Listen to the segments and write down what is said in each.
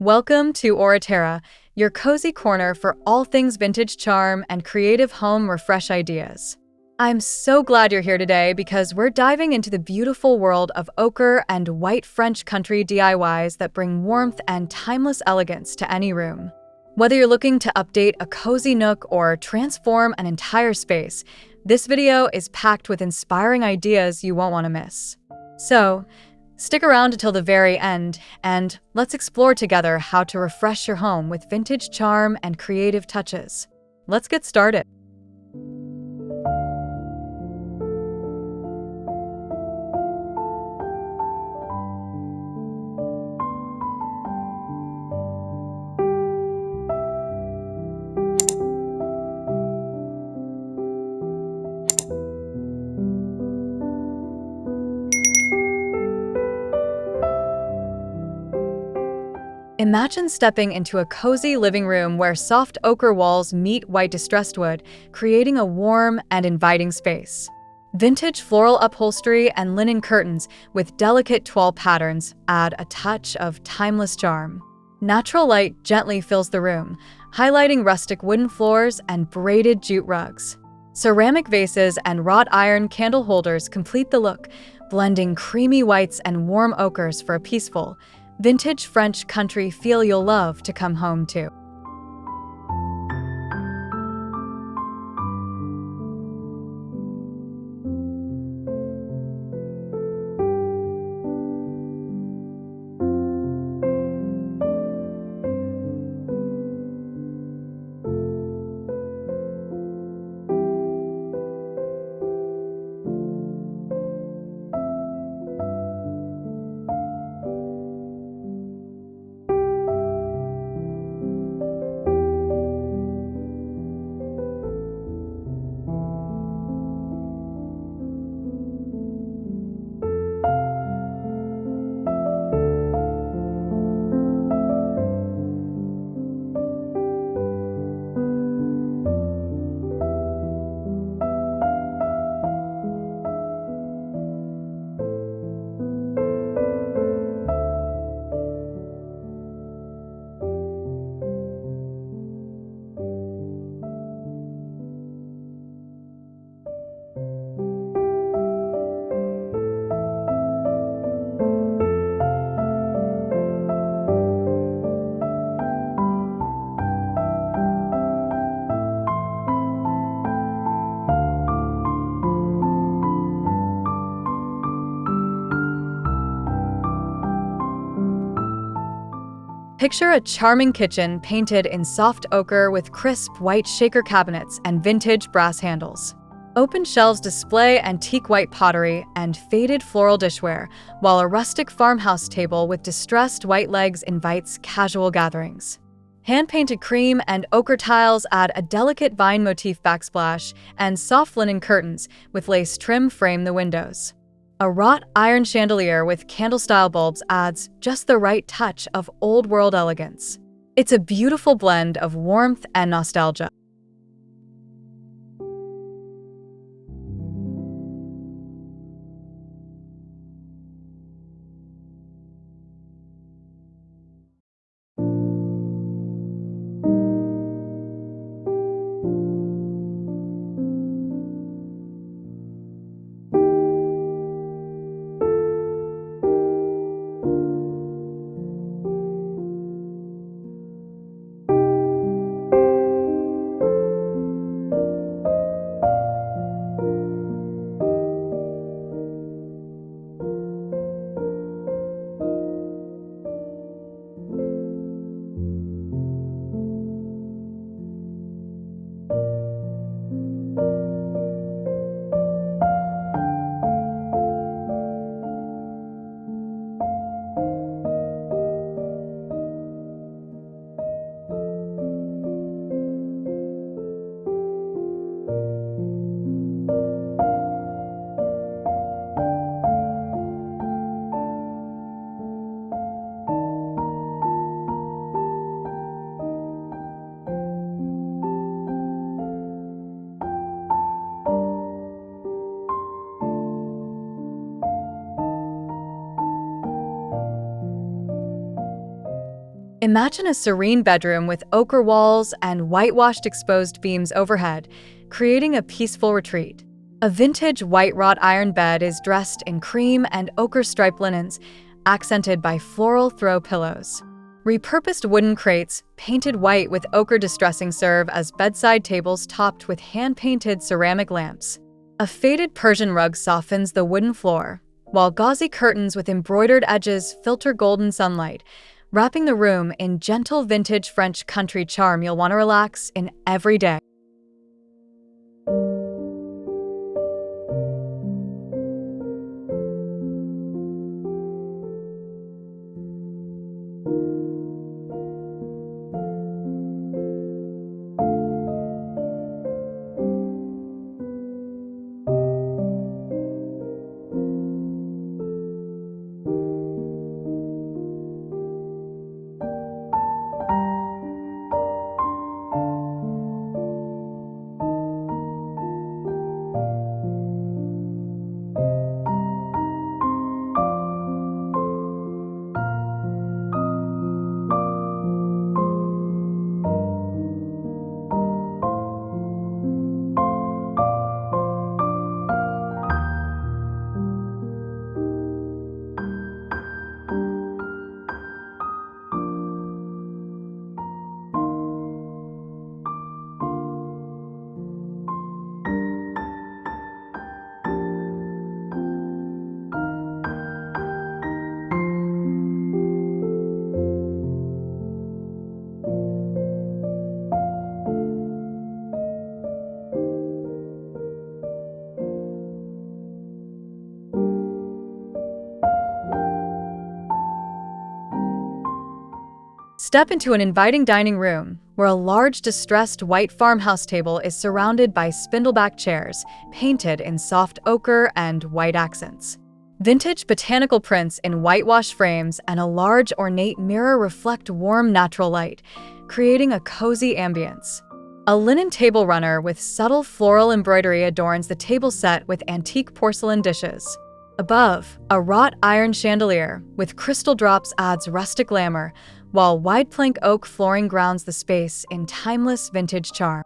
Welcome to Oraterra, your cozy corner for all things vintage charm and creative home refresh ideas. I'm so glad you're here today because we're diving into the beautiful world of ochre and white French country DIYs that bring warmth and timeless elegance to any room. Whether you're looking to update a cozy nook or transform an entire space, this video is packed with inspiring ideas you won't want to miss. So, stick around until the very end, and let's explore together how to refresh your home with vintage charm and creative touches. Let's get started. Imagine stepping into a cozy living room where soft ochre walls meet white distressed wood, creating a warm and inviting space. Vintage floral upholstery and linen curtains with delicate toile patterns add a touch of timeless charm. Natural light gently fills the room, highlighting rustic wooden floors and braided jute rugs. Ceramic vases and wrought iron candle holders complete the look, blending creamy whites and warm ochres for a peaceful, vintage French country feel you'll love to come home to. Picture a charming kitchen painted in soft ochre with crisp white shaker cabinets and vintage brass handles. Open shelves display antique white pottery and faded floral dishware, while a rustic farmhouse table with distressed white legs invites casual gatherings. Hand-painted cream and ochre tiles add a delicate vine motif backsplash, and soft linen curtains with lace trim frame the windows. A wrought iron chandelier with candle-style bulbs adds just the right touch of old-world elegance. It's a beautiful blend of warmth and nostalgia. Imagine a serene bedroom with ochre walls and whitewashed exposed beams overhead, creating a peaceful retreat. A vintage white wrought iron bed is dressed in cream and ochre striped linens, accented by floral throw pillows. Repurposed wooden crates, painted white with ochre distressing, serve as bedside tables topped with hand-painted ceramic lamps. A faded Persian rug softens the wooden floor, while gauzy curtains with embroidered edges filter golden sunlight, wrapping the room in gentle vintage French country charm you'll want to relax in every day. Step into an inviting dining room, where a large distressed white farmhouse table is surrounded by spindleback chairs, painted in soft ochre and white accents. Vintage botanical prints in whitewash frames and a large ornate mirror reflect warm natural light, creating a cozy ambience. A linen table runner with subtle floral embroidery adorns the table set with antique porcelain dishes. Above, a wrought iron chandelier with crystal drops adds rustic glamour, while wide plank oak flooring grounds the space in timeless vintage charm.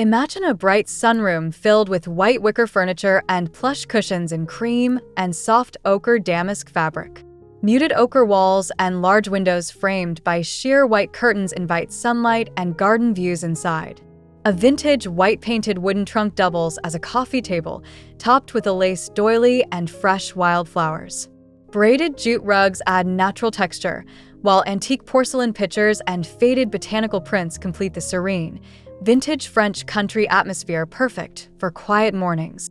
Imagine a bright sunroom filled with white wicker furniture and plush cushions in cream and soft ochre damask fabric. Muted ochre walls and large windows framed by sheer white curtains invite sunlight and garden views inside. A vintage white-painted wooden trunk doubles as a coffee table, topped with a lace doily and fresh wildflowers. Braided jute rugs add natural texture, while antique porcelain pitchers and faded botanical prints complete the serene, vintage French country atmosphere perfect for quiet mornings.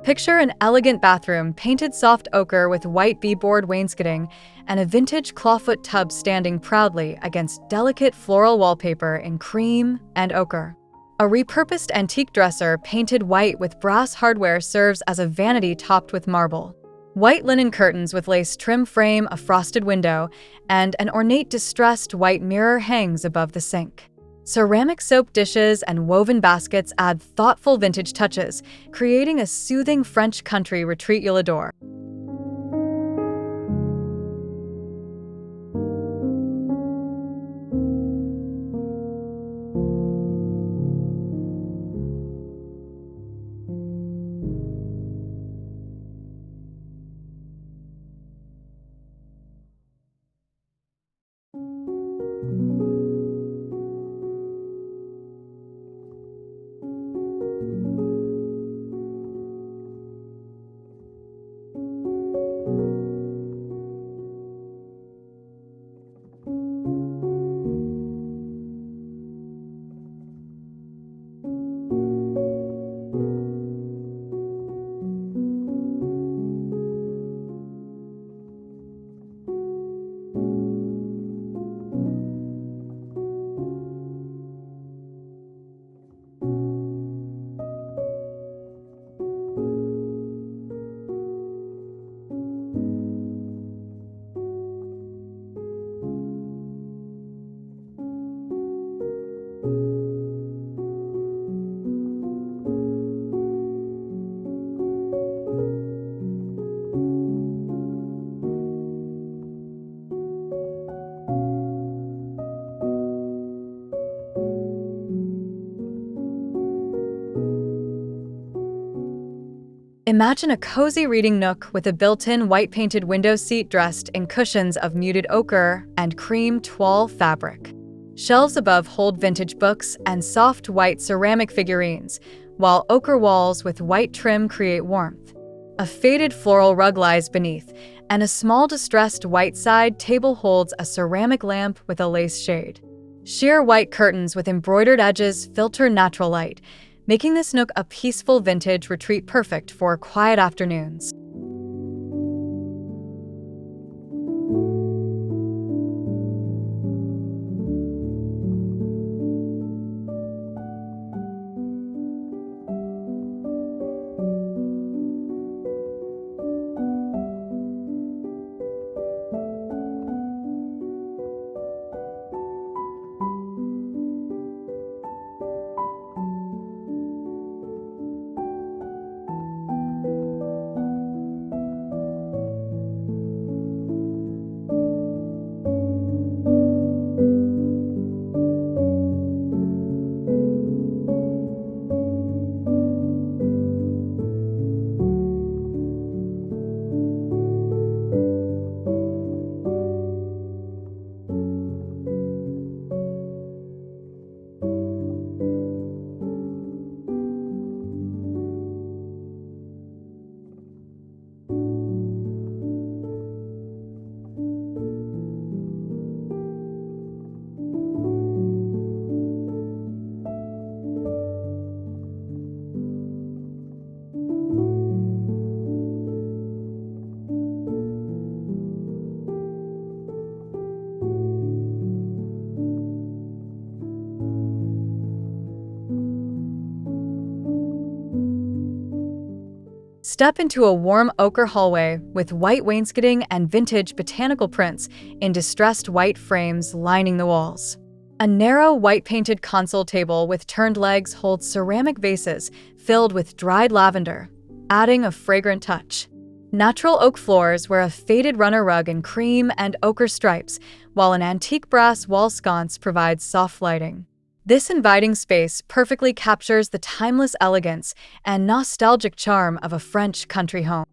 Picture an elegant bathroom painted soft ochre with white beadboard wainscoting and a vintage clawfoot tub standing proudly against delicate floral wallpaper in cream and ochre. A repurposed antique dresser painted white with brass hardware serves as a vanity topped with marble. White linen curtains with lace trim frame a frosted window, and an ornate distressed white mirror hangs above the sink. Ceramic soap dishes and woven baskets add thoughtful vintage touches, creating a soothing French country retreat you'll adore. Imagine a cozy reading nook with a built-in white-painted window seat dressed in cushions of muted ochre and cream toile fabric. Shelves above hold vintage books and soft white ceramic figurines, while ochre walls with white trim create warmth. A faded floral rug lies beneath, and a small distressed white side table holds a ceramic lamp with a lace shade. Sheer white curtains with embroidered edges filter natural light, making this nook a peaceful vintage retreat perfect for quiet afternoons. Step into a warm ochre hallway with white wainscoting and vintage botanical prints in distressed white frames lining the walls. A narrow white-painted console table with turned legs holds ceramic vases filled with dried lavender, adding a fragrant touch. Natural oak floors wear a faded runner rug in cream and ochre stripes, while an antique brass wall sconce provides soft lighting. This inviting space perfectly captures the timeless elegance and nostalgic charm of a French country home.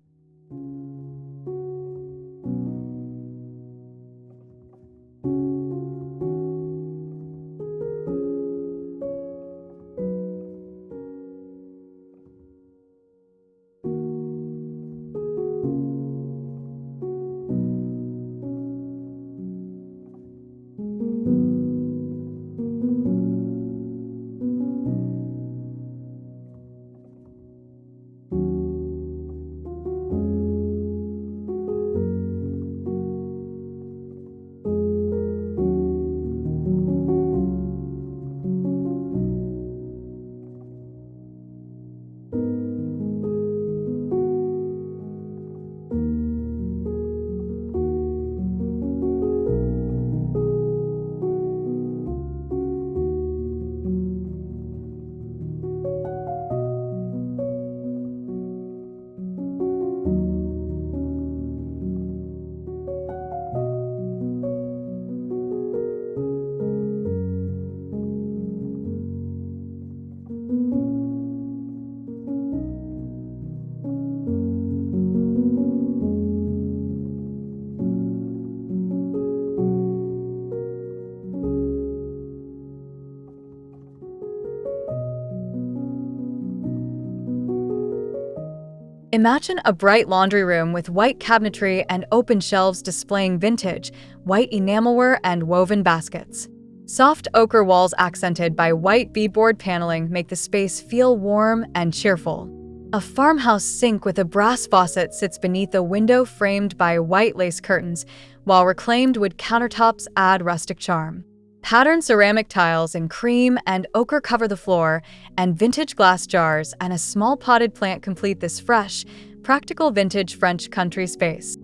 Imagine a bright laundry room with white cabinetry and open shelves displaying vintage, white enamelware and woven baskets. Soft ochre walls accented by white beadboard paneling make the space feel warm and cheerful. A farmhouse sink with a brass faucet sits beneath a window framed by white lace curtains, while reclaimed wood countertops add rustic charm. Patterned ceramic tiles in cream and ochre cover the floor, and vintage glass jars and a small potted plant complete this fresh, practical vintage French country space.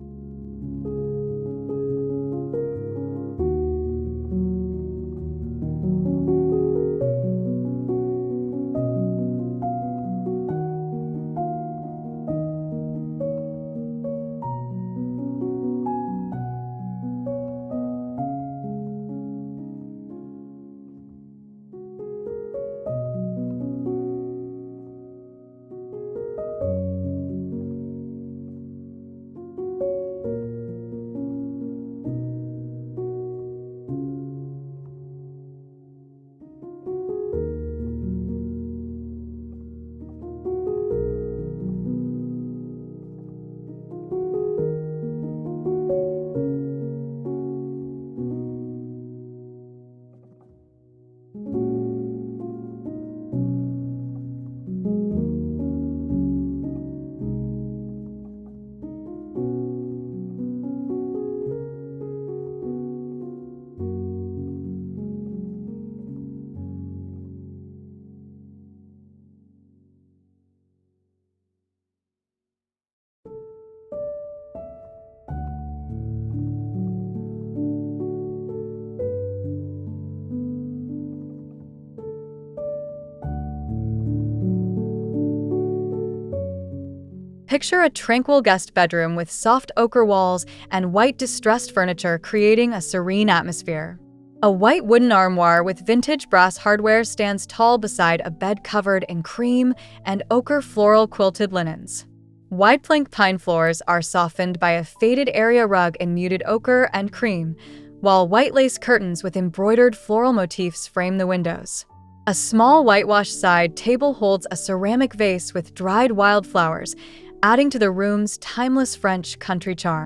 Picture a tranquil guest bedroom with soft ochre walls and white distressed furniture creating a serene atmosphere. A white wooden armoire with vintage brass hardware stands tall beside a bed covered in cream and ochre floral quilted linens. Wide plank pine floors are softened by a faded area rug in muted ochre and cream, while white lace curtains with embroidered floral motifs frame the windows. A small whitewashed side table holds a ceramic vase with dried wildflowers, adding to the room's timeless French country charm.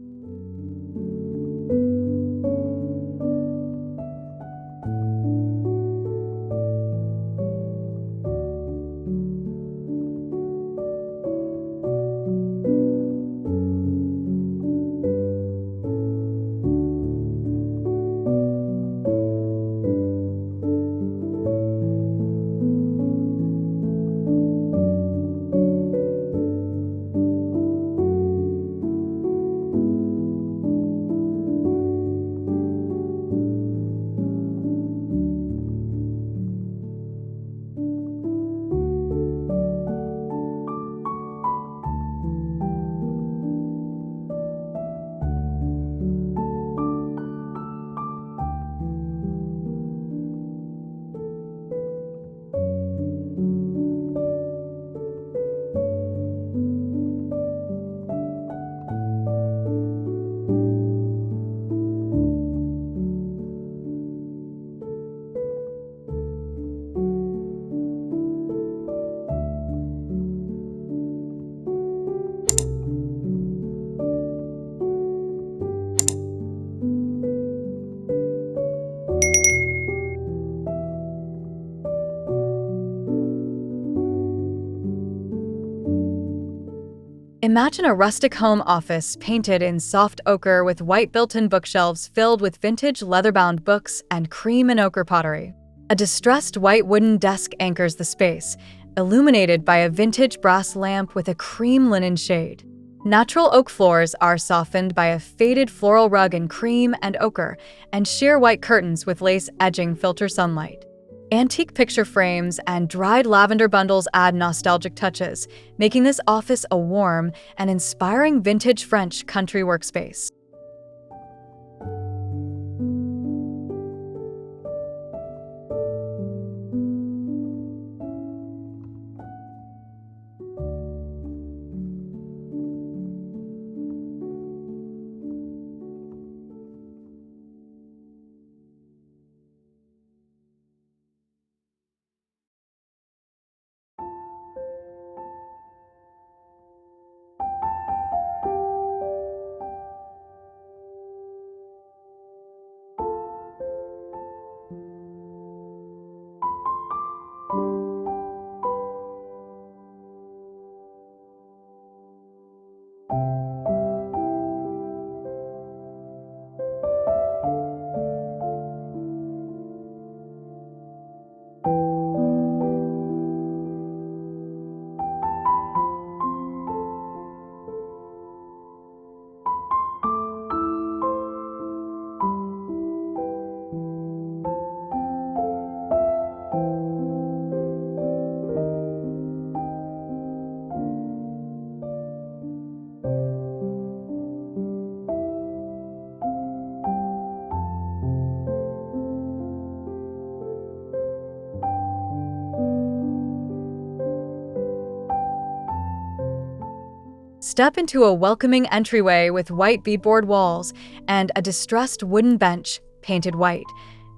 Imagine a rustic home office painted in soft ochre with white built-in bookshelves filled with vintage leather-bound books and cream and ochre pottery. A distressed white wooden desk anchors the space, illuminated by a vintage brass lamp with a cream linen shade. Natural oak floors are softened by a faded floral rug in cream and ochre, and sheer white curtains with lace edging filter sunlight. Antique picture frames and dried lavender bundles add nostalgic touches, making this office a warm and inspiring vintage French country workspace. Step into a welcoming entryway with white beadboard walls and a distressed wooden bench painted white,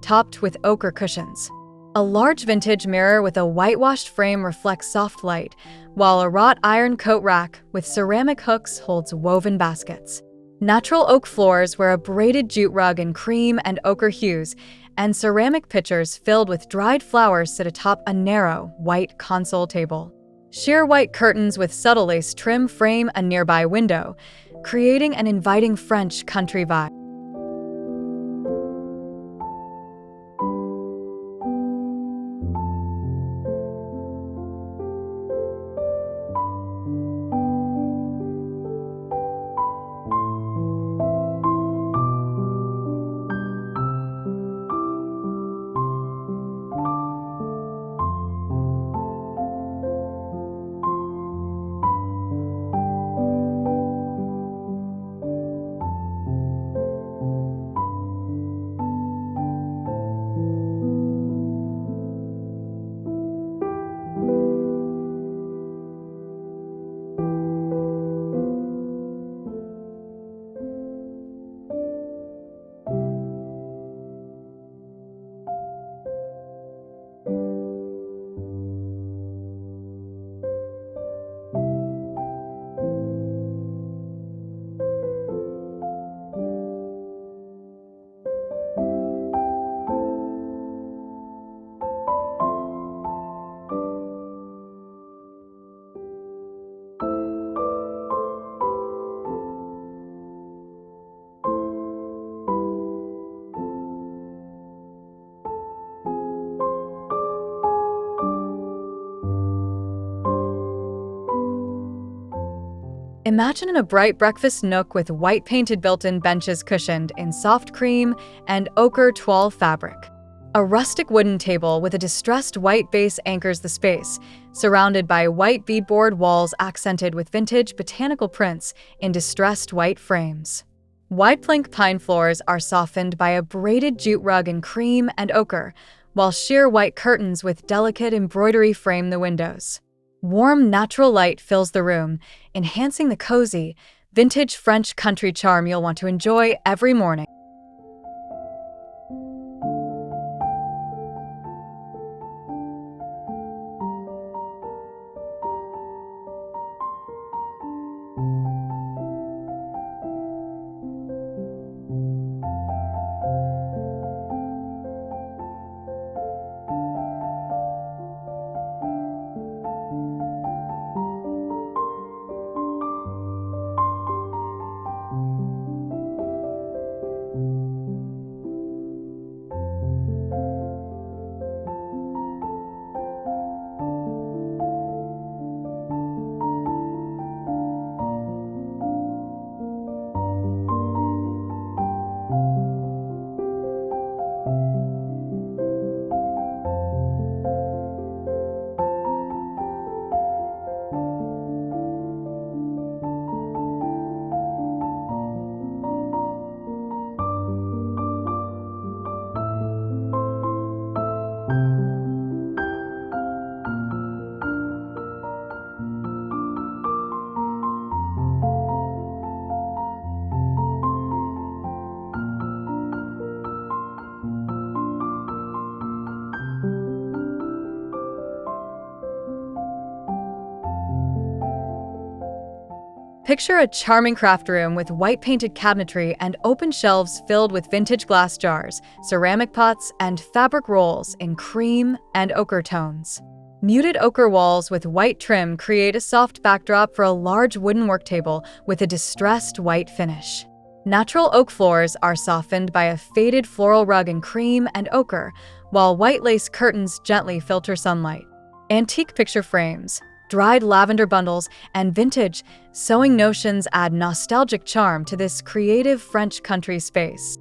topped with ochre cushions. A large vintage mirror with a whitewashed frame reflects soft light, while a wrought iron coat rack with ceramic hooks holds woven baskets. Natural oak floors wear a braided jute rug in cream and ochre hues, and ceramic pitchers filled with dried flowers sit atop a narrow, white console table. Sheer white curtains with subtle lace trim frame a nearby window, creating an inviting French country vibe. Imagine a bright breakfast nook with white painted built-in benches cushioned in soft cream and ochre toile fabric. A rustic wooden table with a distressed white base anchors the space, surrounded by white beadboard walls accented with vintage botanical prints in distressed white frames. Wide plank pine floors are softened by a braided jute rug in cream and ochre, while sheer white curtains with delicate embroidery frame the windows. Warm, natural light fills the room, enhancing the cozy, vintage French country charm you'll want to enjoy every morning. Picture a charming craft room with white painted cabinetry and open shelves filled with vintage glass jars, ceramic pots, and fabric rolls in cream and ochre tones. Muted ochre walls with white trim create a soft backdrop for a large wooden work table with a distressed white finish. Natural oak floors are softened by a faded floral rug in cream and ochre, while white lace curtains gently filter sunlight. Antique picture frames, dried lavender bundles, and vintage sewing notions add nostalgic charm to this creative French country space.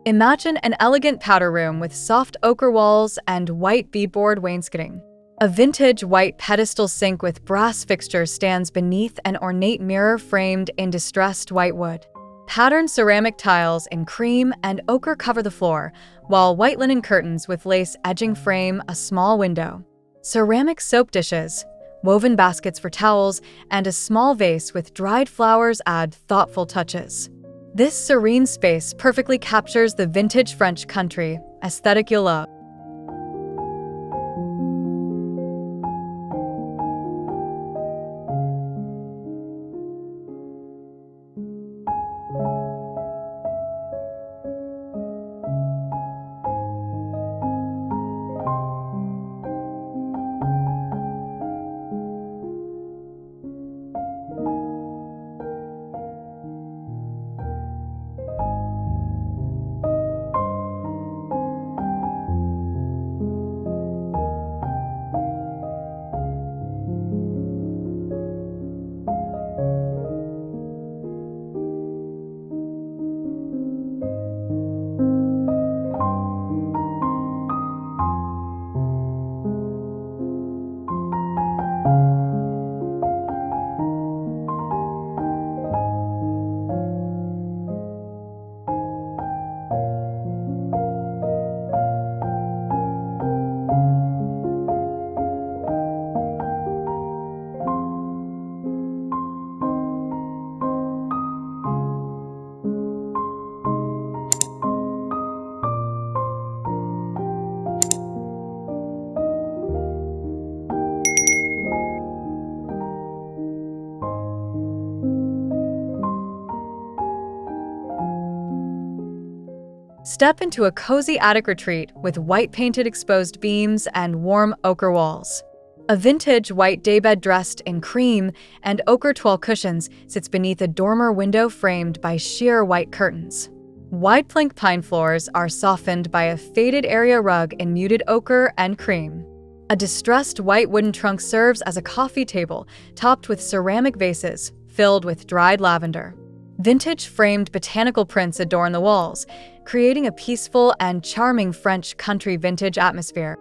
Imagine an elegant powder room with soft ochre walls and white beadboard wainscoting. A vintage white pedestal sink with brass fixtures stands beneath an ornate mirror framed in distressed white wood. Patterned ceramic tiles in cream and ochre cover the floor, while white linen curtains with lace edging frame a small window. Ceramic soap dishes, woven baskets for towels, and a small vase with dried flowers add thoughtful touches. This serene space perfectly captures the vintage French country aesthetic you'll love. Step into a cozy attic retreat with white painted exposed beams and warm ochre walls. A vintage white daybed dressed in cream and ochre twill cushions sits beneath a dormer window framed by sheer white curtains. Wide plank pine floors are softened by a faded area rug in muted ochre and cream. A distressed white wooden trunk serves as a coffee table topped with ceramic vases filled with dried lavender. Vintage framed botanical prints adorn the walls, creating a peaceful and charming French country vintage atmosphere.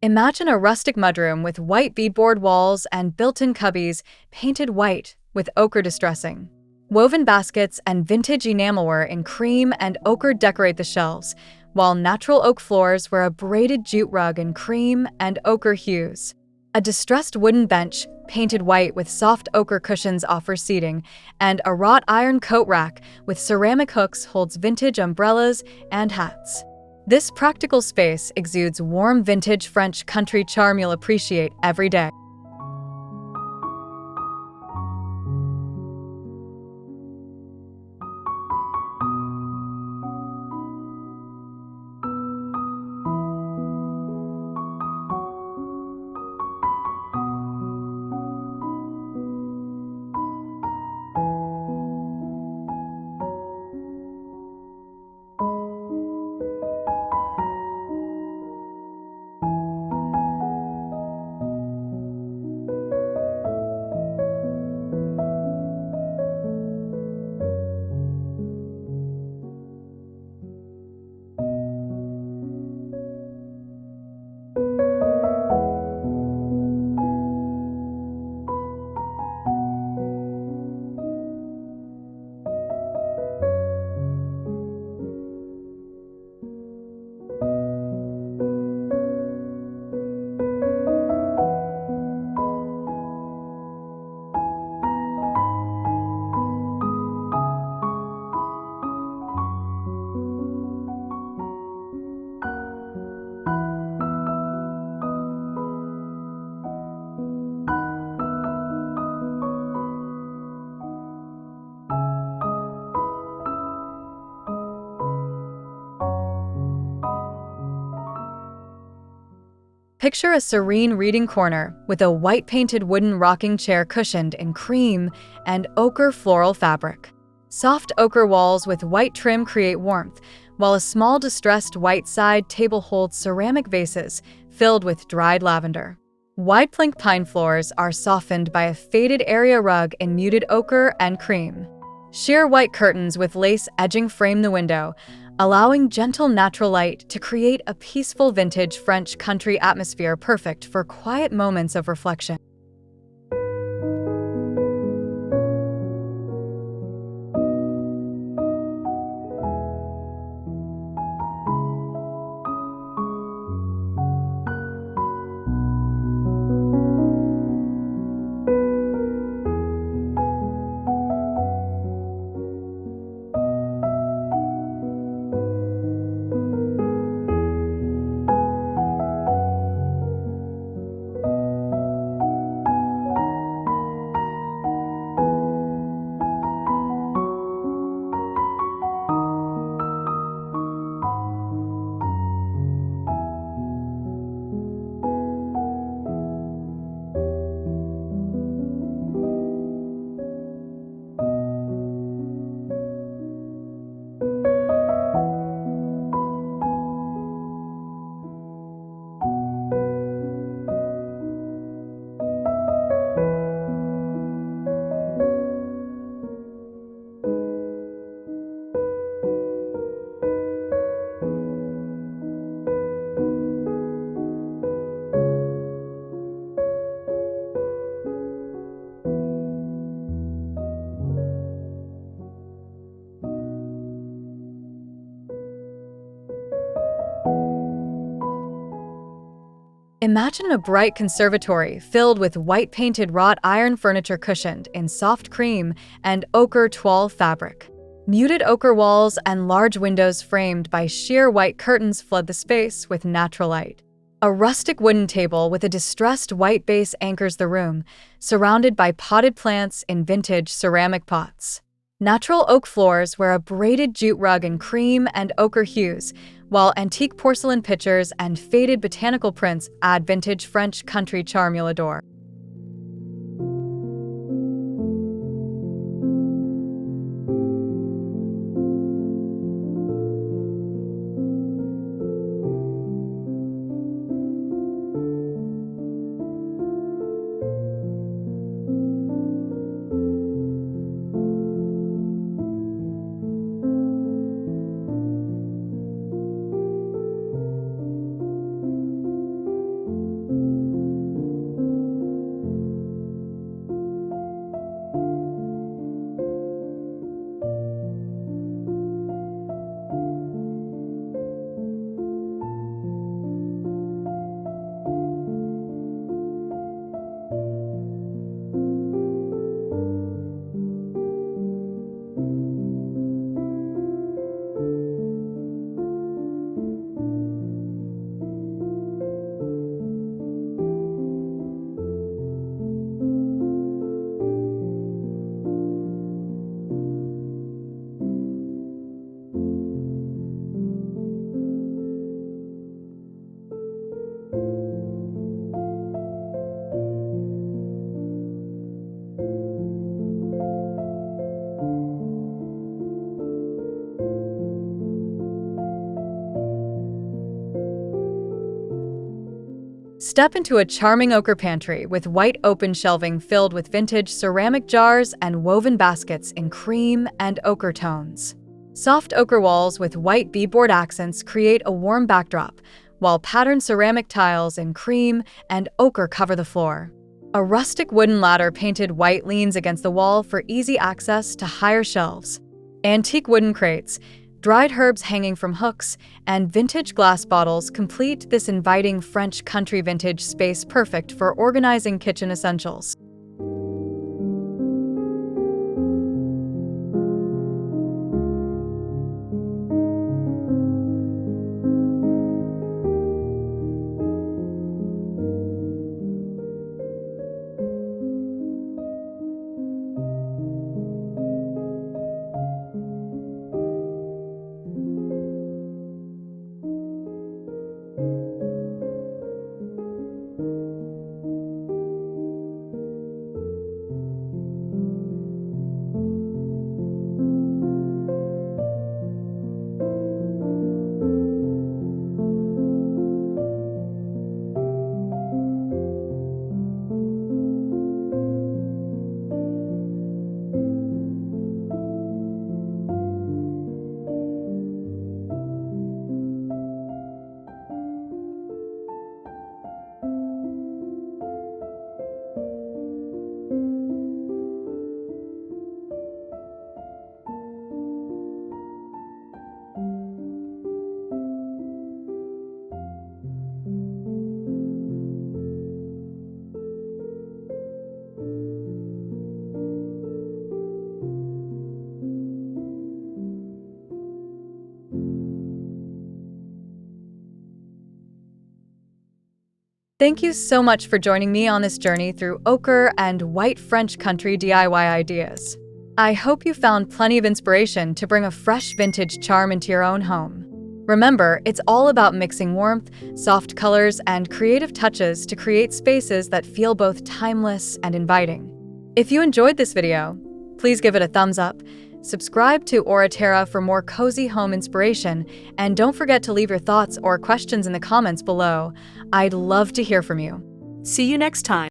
Imagine a rustic mudroom with white beadboard walls and built-in cubbies painted white with ochre distressing. Woven baskets and vintage enamelware in cream and ochre decorate the shelves, while natural oak floors wear a braided jute rug in cream and ochre hues. A distressed wooden bench, painted white with soft ochre cushions, offers seating, and a wrought iron coat rack with ceramic hooks holds vintage umbrellas and hats. This practical space exudes warm vintage French country charm you'll appreciate every day. Picture a serene reading corner with a white painted wooden rocking chair cushioned in cream and ochre floral fabric. Soft ochre walls with white trim create warmth, while a small distressed white side table holds ceramic vases filled with dried lavender. Wide plank pine floors are softened by a faded area rug in muted ochre and cream. Sheer white curtains with lace edging frame the window, allowing gentle natural light to create a peaceful vintage French country atmosphere perfect for quiet moments of reflection. Imagine a bright conservatory filled with white painted wrought iron furniture cushioned in soft cream and ochre toile fabric. Muted ochre walls and large windows framed by sheer white curtains flood the space with natural light. A rustic wooden table with a distressed white base anchors the room, surrounded by potted plants in vintage ceramic pots. Natural oak floors wear a braided jute rug in cream and ochre hues, while antique porcelain pitchers and faded botanical prints add vintage French country charm you'll adore. Step into a charming ochre pantry with white open shelving filled with vintage ceramic jars and woven baskets in cream and ochre tones. Soft ochre walls with white beadboard accents create a warm backdrop, while patterned ceramic tiles in cream and ochre cover the floor. A rustic wooden ladder painted white leans against the wall for easy access to higher shelves. Antique wooden crates, dried herbs hanging from hooks, and vintage glass bottles complete this inviting French country vintage space perfect for organizing kitchen essentials. Thank you so much for joining me on this journey through ochre and white French country DIY ideas. I hope you found plenty of inspiration to bring a fresh vintage charm into your own home. Remember, it's all about mixing warmth, soft colors, and creative touches to create spaces that feel both timeless and inviting. If you enjoyed this video, please give it a thumbs up, subscribe to Ochre for more cozy home inspiration, and don't forget to leave your thoughts or questions in the comments below. I'd love to hear from you. See you next time.